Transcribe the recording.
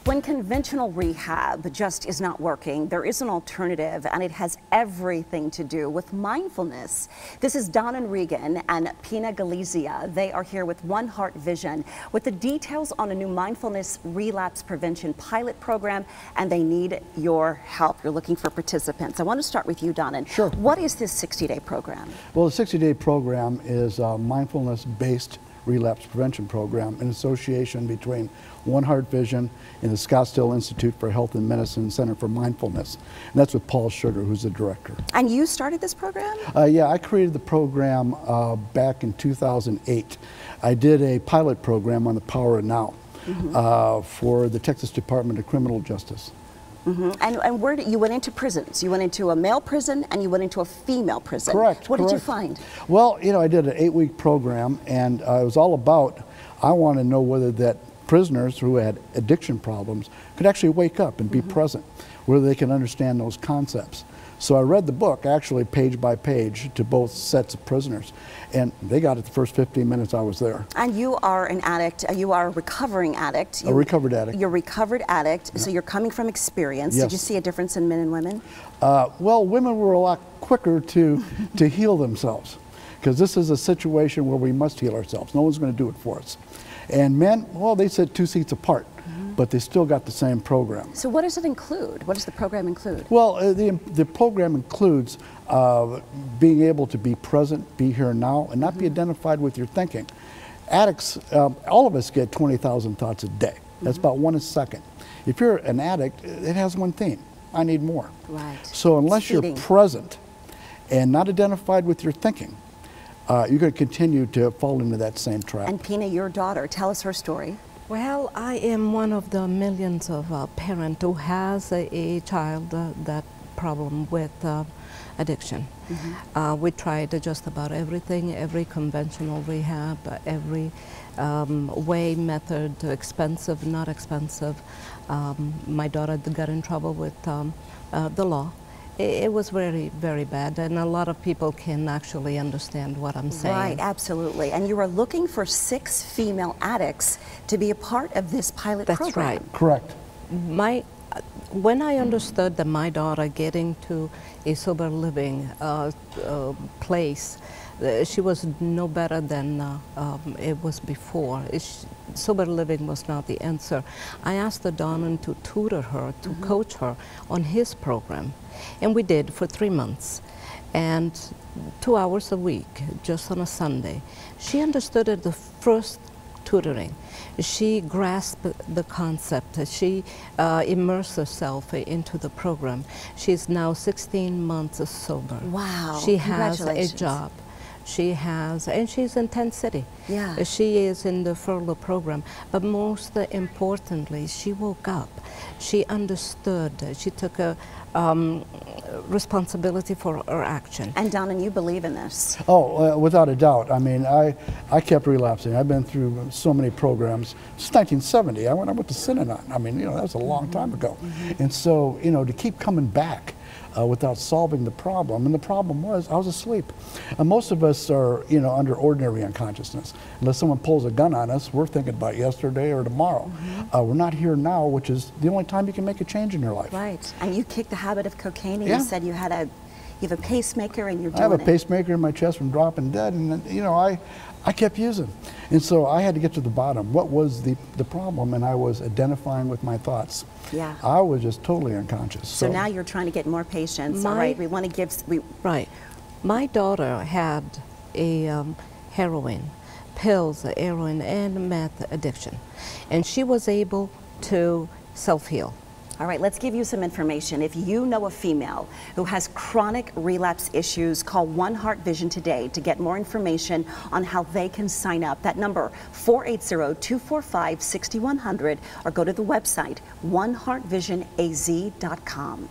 When conventional rehab just is not working, there is an alternative, and it has everything to do with mindfulness. This is Don and Regan and Pina Galizia. They are here with One Heart Vision with the details on a new mindfulness relapse prevention pilot program, and they need your help. You're looking for participants. I want to start with you, Don. Sure. What is this 60-day program? Well, the 60-day program is a mindfulness-based relapse prevention program, an association between One Heart Vision and the Scottsdale Institute for Health and Medicine Center for Mindfulness. And that's with Paul Sugar, who's the director. And you started this program? Yeah, I created the program back in 2008. I did a pilot program on the Power of Now for the Texas Department of Criminal Justice. And where did you went into prisons? You went into a male prison and you went into a female prison. Correct. What did you find? Well, you know, I did an 8-week program, and it was all about, I want to know whether that prisoners who had addiction problems could actually wake up and be present, whether they can understand those concepts. So I read the book, actually page by page, to both sets of prisoners, and they got it the first 15 minutes I was there. And you are an addict, you are a recovering addict. A recovered addict. You're a recovered addict, so you're coming from experience. Yes. Did you see a difference in men and women? Well, women were a lot quicker to heal themselves, because this is a situation where we must heal ourselves. No one's going to do it for us. And men, well, they sit 2 seats apart, but they still got the same program. So what does it include? What does the program include? Well, the program includes being able to be present, be here now, and not be identified with your thinking. Addicts, all of us get 20,000 thoughts a day. That's about 1 a second. If you're an addict, it has one theme: I need more. Right. So unless you're present and not identified with your thinking, you're going to continue to fall into that same trap. And Pina, your daughter, tell us her story. Well, I am one of the millions of parents who has a child that problem with addiction. We tried just about everything, every conventional rehab, every way, method, expensive, not expensive. My daughter got in trouble with the law. It was very, very bad, and a lot of people can actually understand what I'm saying. Right, absolutely. And you are looking for 6 female addicts to be a part of this pilot program. That's right. Correct. When I understood that my daughter getting to a sober living place, she was no better than it was before. Sober living was not the answer. I asked the Donnan to tutor her, to coach her on his program. And we did for 3 months. And 2 hours a week, just on a Sunday. She understood it the first tutoring. She grasped the concept. She immersed herself into the program. She's now 16 months sober. Wow. She has a job. She has, and she's in Tent City. Yeah. She is in the furlough program. But most importantly, she woke up. She understood. She took a responsibility for her action. And Donna, you believe in this? Oh, without a doubt. I mean, I kept relapsing. I've been through so many programs. Since 1970, I went to Synanon. I mean, you know, that was a long time ago. And so, you know, to keep coming back without solving the problem, and the problem was I was asleep. And most of us are, you know, under ordinary unconsciousness. Unless someone pulls a gun on us, we're thinking about yesterday or tomorrow. We're not here now, which is the only time you can make a change in your life. Right. And you kicked the habit of cocaine, and you said you had you have a pacemaker, and you're doing it. I have a pacemaker in my chest from dropping dead, and you know, I kept using. And so I had to get to the bottom. What was the problem? And I was identifying with my thoughts. Yeah. I was just totally unconscious. So now you're trying to get more patients. All right, we want to give... Right. My daughter had a heroin, pills, heroin, and meth addiction. And she was able to self-heal. All right, let's give you some information. If you know a female who has chronic relapse issues, call One Heart Vision today to get more information on how they can sign up. That number, 480-245-6100, or go to the website, oneheartvisionaz.com.